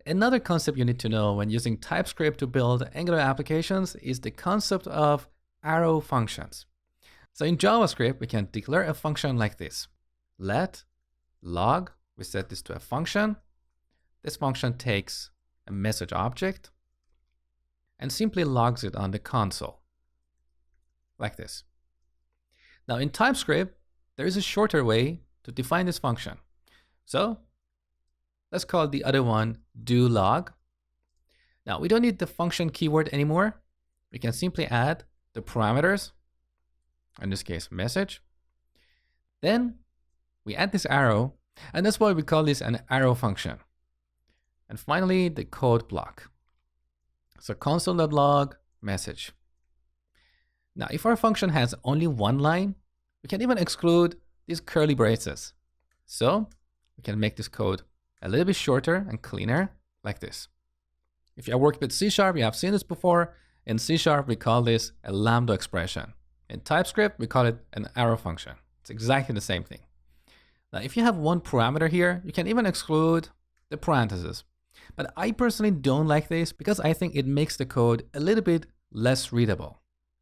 Another concept you need to know when using TypeScript to build Angular applications is the concept of arrow functions. So in JavaScript, we can declare a function like this. Let log, we set this to a function. This function takes a message object and simply logs it on the console, like this. Now in TypeScript, there is a shorter way to define this function. So let's call the other one doLog. Now we don't need the function keyword anymore. We can simply add the parameters, in this case message. Then we add this arrow, and that's why we call this an arrow function. And finally, the code block. So console.log message. Now, if our function has only one line, we can even exclude these curly braces. So we can make this code a little bit shorter and cleaner, like this. If you have worked with C#, you have seen this before. In C#, we call this a lambda expression. In TypeScript, we call it an arrow function. It's exactly the same thing. Now, if you have one parameter here, you can even exclude the parentheses. But I personally don't like this because I think it makes the code a little bit less readable.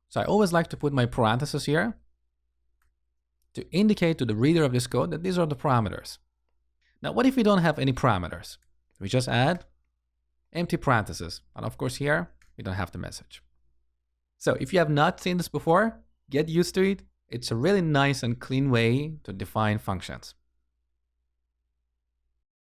So I always like to put my parentheses here to indicate to the reader of this code that these are the parameters. Now, what if we don't have any parameters? We just add empty parentheses. And of course here, we don't have the message. So if you have not seen this before, get used to it. It's a really nice and clean way to define functions.